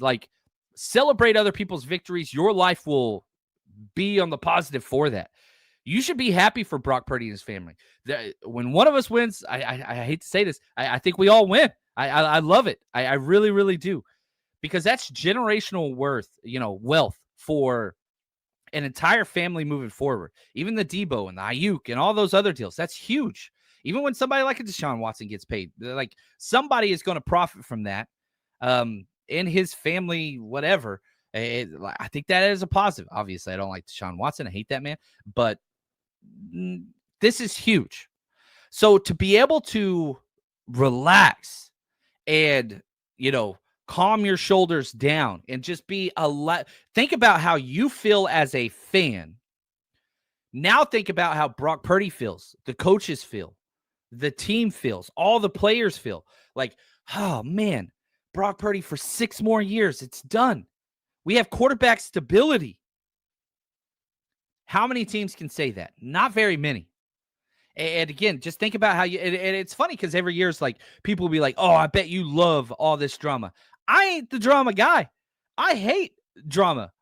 Like, celebrate other people's victories. Your life will be on the positive for that. You should be happy for Brock Purdy and his family. When one of us wins, I hate to say this, I think we all win. I love it. I really, really do. Because that's generational wealth for an entire family moving forward. Even the Debo and the Ayuk and all those other deals, that's huge. Even when somebody like a Deshaun Watson gets paid, like somebody is going to profit from that. In his family, whatever. I think that is a positive. Obviously, I don't like Deshaun Watson. I hate that man. But this is huge. So to be able to relax and, calm your shoulders down and just be think about how you feel as a fan. Now think about how Brock Purdy feels, the coaches feel, the team feels, all the players feel. Like, oh man, Brock Purdy for 6 more years. It's done. We have quarterback stability. How many teams can say that? Not very many. And again, just think about how and it's funny because every year it's like people will be like, oh, I bet you love all this drama. I ain't the drama guy. I hate drama.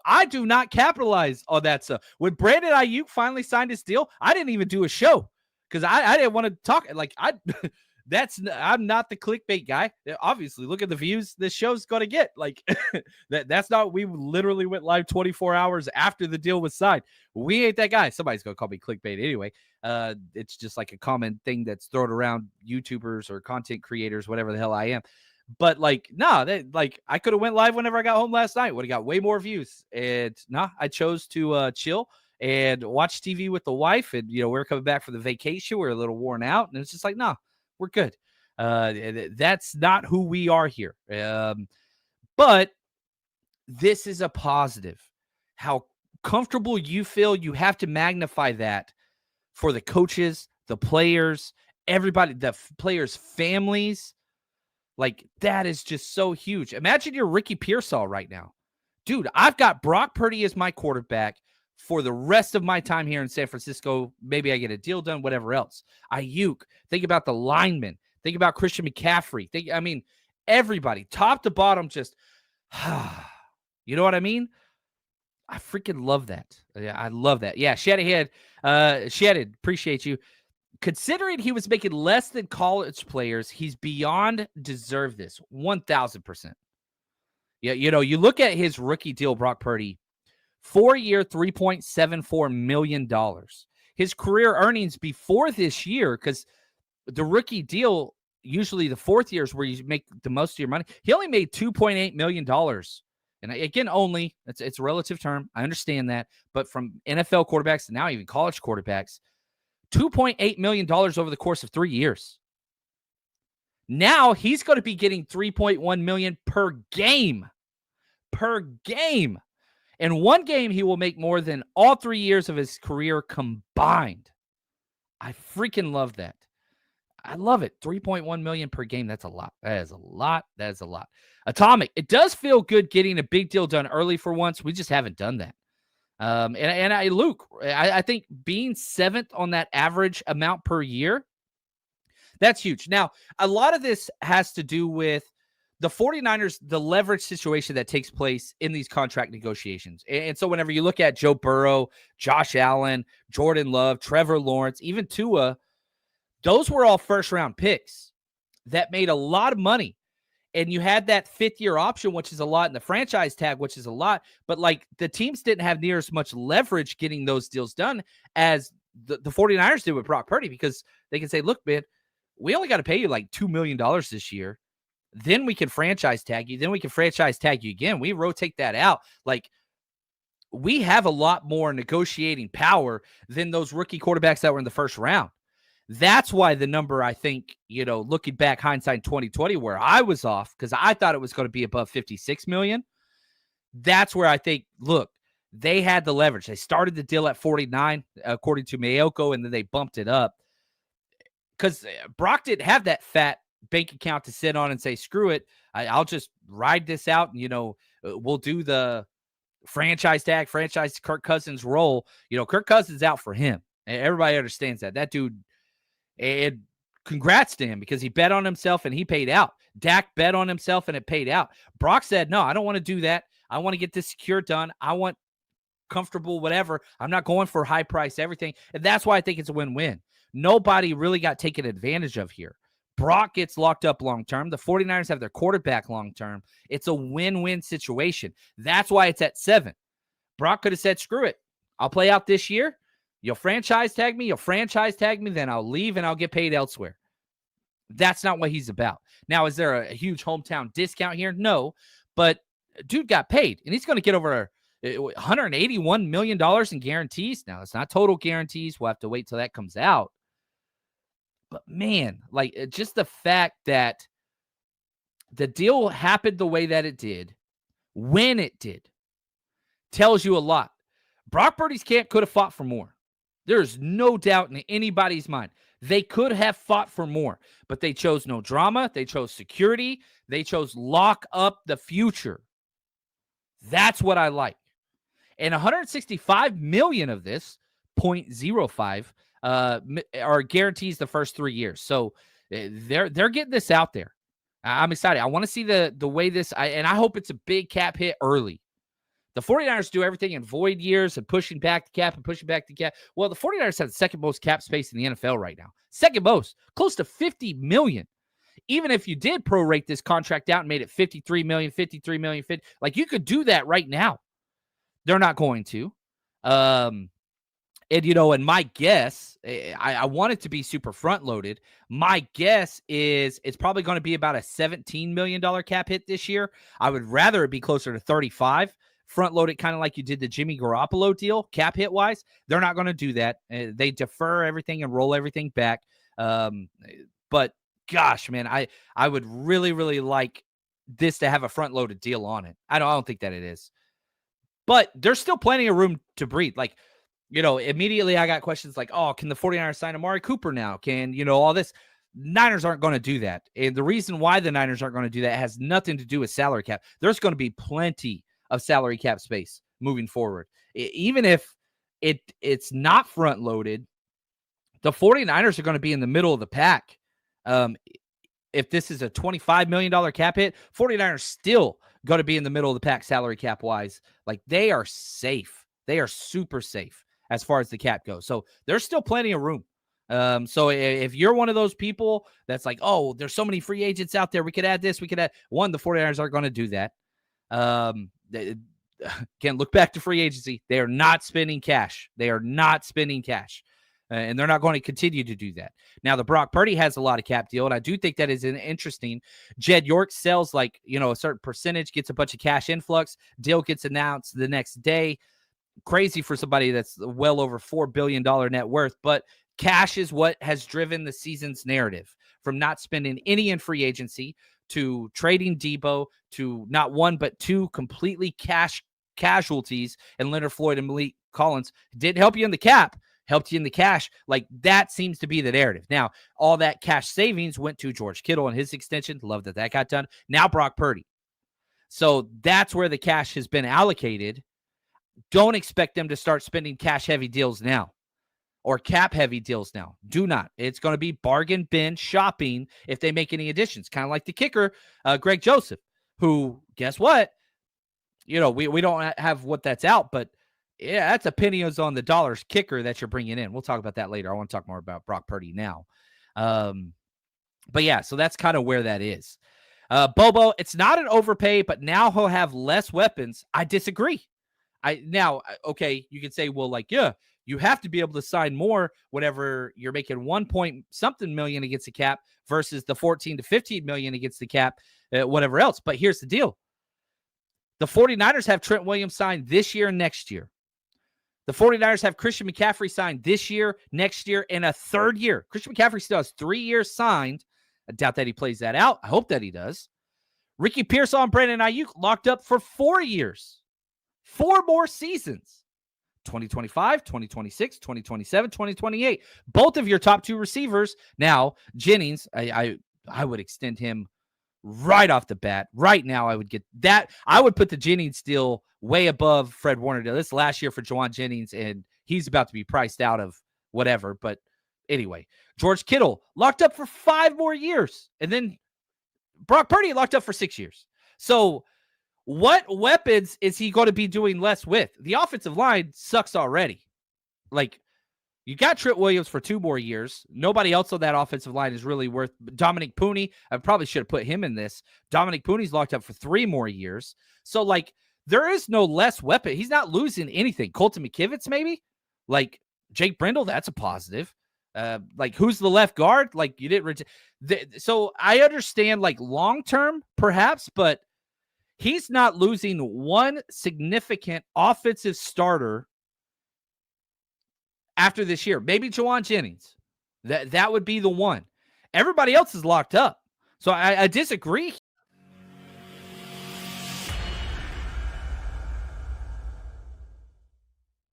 I do not capitalize on that stuff. When Brandon Ayuk finally signed his deal, I didn't even do a show because I didn't want to talk. Like, I'm not the clickbait guy. Obviously, look at the views this show's going to get. Like, that's not, we literally went live 24 hours after the deal was signed. We ain't that guy. Somebody's going to call me clickbait anyway. It's just like a common thing that's thrown around YouTubers or content creators, whatever the hell I am. But like, I could have went live whenever I got home last night. Would have got way more views. And I chose to chill and watch TV with the wife. And, we're coming back from the vacation. We're a little worn out. And it's just like, we're good. That's not who we are here. But this is a positive. How comfortable you feel, you have to magnify that for the coaches, the players, everybody, the players' families. Like, that is just so huge. Imagine you're Ricky Pearsall right now. Dude, I've got Brock Purdy as my quarterback for the rest of my time here in San Francisco. Maybe I get a deal done, whatever else. Ayuk, think about the linemen. Think about Christian McCaffrey. Everybody, top to bottom, just, you know what I mean? I freaking love that. Yeah, I love that. Yeah, Shadowhead, appreciate you. Considering he was making less than college players, he's beyond deserve this. 1,000%. Yeah, you look at his rookie deal, Brock Purdy, 4-year, $3.74 million. His career earnings before this year, because the rookie deal, usually the 4th year is where you make the most of your money. He only made $2.8 million. And again, only, it's a relative term. I understand that. But from NFL quarterbacks to now even college quarterbacks, $2.8 million over the course of 3 years. Now he's going to be getting $3.1 million per game. Per game. In one game, he will make more than all 3 years of his career combined. I freaking love that. I love it. $3.1 million per game. That's a lot. That is a lot. That is a lot. Atomic. It does feel good getting a big deal done early for once. We just haven't done that. Luke, I think being 7th on that average amount per year, that's huge. Now, a lot of this has to do with the 49ers, the leverage situation that takes place in these contract negotiations. And so whenever you look at Joe Burrow, Josh Allen, Jordan Love, Trevor Lawrence, even Tua, those were all first-round picks that made a lot of money. And you had that 5th-year option, which is a lot, and the franchise tag, which is a lot. But, like, the teams didn't have near as much leverage getting those deals done as the 49ers did with Brock Purdy, because they can say, look, man, we only got to pay you like $2 million this year. Then we can franchise tag you. Then we can franchise tag you again. We rotate that out. Like, we have a lot more negotiating power than those rookie quarterbacks that were in the first round. That's why the number, I think, looking back, hindsight 2020, where I was off because I thought it was going to be above 56 million. That's where I think, look, they had the leverage. They started the deal at 49, according to Mayoko, and then they bumped it up because Brock didn't have that fat bank account to sit on and say, screw it. I'll just ride this out. And, we'll do the franchise tag, franchise Kirk Cousins role. Kirk Cousins out for him. And everybody understands that. That dude, and Congrats to him because he bet on himself and he paid out. Dak bet on himself and it paid out. Brock said, no, I don't want to do that. I want to get this secure done. I want comfortable, whatever. I'm not going for high price everything. And that's why I think it's a win-win. Nobody really got taken advantage of here. Brock gets locked up long-term. The 49ers have their quarterback long-term. It's a win-win situation. That's why it's at 7. Brock could have said, screw it. I'll play out this year. You'll franchise tag me, then I'll leave and I'll get paid elsewhere. That's not what he's about. Now, is there a huge hometown discount here? No, but dude got paid, and he's going to get over $181 million in guarantees. Now, it's not total guarantees. We'll have to wait till that comes out. But, man, like, just the fact that the deal happened the way that it did, when it did, tells you a lot. Brock Purdy's camp could have fought for more. There's no doubt in anybody's mind. They could have fought for more, but they chose no drama. They chose security. They chose lock up the future. That's what I like. And 165 million of this, 0.05, are guarantees the first 3 years. So they're getting this out there. I'm excited. I want to see the way this, and I hope it's a big cap hit early. The 49ers do everything in void years and pushing back the cap and pushing back the cap. Well, the 49ers have the second most cap space in the NFL right now. Second most, close to 50 million. Even if you did prorate this contract out and made it 53 million, 50, like you could do that right now. They're not going to. And my guess, I want it to be super front loaded. My guess is it's probably going to be about a $17 million cap hit this year. I would rather it be closer to 35. Front load it kind of like you did the Jimmy Garoppolo deal, cap hit wise. They're not going to do that. They defer everything and roll everything back. But gosh, man, I would really, really like this to have a front loaded deal on it. I don't think that it is. But there's still plenty of room to breathe. Like, immediately I got questions like, oh, can the 49ers sign Amari Cooper now? Can, all this? Niners aren't going to do that. And the reason why the Niners aren't going to do that has nothing to do with salary cap. There's going to be plenty of salary cap space moving forward. Even if it's not front loaded, the 49ers are going to be in the middle of the pack. If this is a $25 million cap hit, 49ers still going to be in the middle of the pack salary cap wise. Like they are safe. They are super safe as far as the cap goes. So there's still plenty of room. So if you're one of those people that's like, oh, there's so many free agents out there, we could add this, the 49ers aren't going to do that. Again, look back to free agency. They are not spending cash. And they're not going to continue to do that. Now, the Brock Purdy has a lot of cap deal, and I do think that is interesting. Jed York sells a certain percentage, gets a bunch of cash influx. Deal gets announced the next day. Crazy for somebody that's well over $4 billion net worth, but cash is what has driven the season's narrative from not spending any in free agency to trading Debo to not one but two completely cash casualties and Leonard Floyd and Malik Collins. Didn't help you in the cap, helped you in the cash. Like that seems to be the narrative. Now, all that cash savings went to George Kittle and his extension. Love that got done. Now Brock Purdy. So that's where the cash has been allocated. Don't expect them to start spending cash-heavy deals now or cap-heavy deals now. Do not. It's going to be bargain bin shopping if they make any additions, kind of like the kicker, Greg Joseph, who, guess what? We don't have what that's out, but yeah, that's a pennies on the dollars kicker that you're bringing in. We'll talk about that later. I want to talk more about Brock Purdy now. But yeah, so that's kind of where that is. Bobo, it's not an overpay, but now he'll have less weapons. I disagree. Okay, you can say, well, yeah, you have to be able to sign more whenever you're making 1 point something million against the cap versus the 14 to 15 million against the cap, whatever else. But here's the deal. The 49ers have Trent Williams signed this year and next year. The 49ers have Christian McCaffrey signed this year, next year, and a third year. Christian McCaffrey still has 3 years signed. I doubt that he plays that out. I hope that he does. Ricky Pearsall and Brandon Ayuk locked up for 4 years. 4 more seasons. 2025, 2026, 2027, 2028. Both of your top 2 receivers. Now, Jennings, I would extend him right off the bat. Right now, I would get that. I would put the Jennings deal way above Fred Warner deal. This last year for Juwan Jennings, and he's about to be priced out of whatever, but Anyway, George Kittle locked up for 5 more years. And then Brock Purdy locked up for 6 years. So what weapons is he going to be doing less with? The offensive line sucks already. Like, you got Trent Williams for 2 more years. Nobody else on that offensive line is really worth. Dominic Pooney, I probably should have put him in this. Dominic Pooney's locked up for 3 more years. So, like, there is no less weapon. He's not losing anything. Colton McKivitz, maybe? Like, Jake Brindle, that's a positive. Like, who's the left guard? Like, you didn't. So, I understand, like, long-term, perhaps, but he's not losing one significant offensive starter after this year. Maybe Jawan Jennings. That would be the one. Everybody else is locked up. So I disagree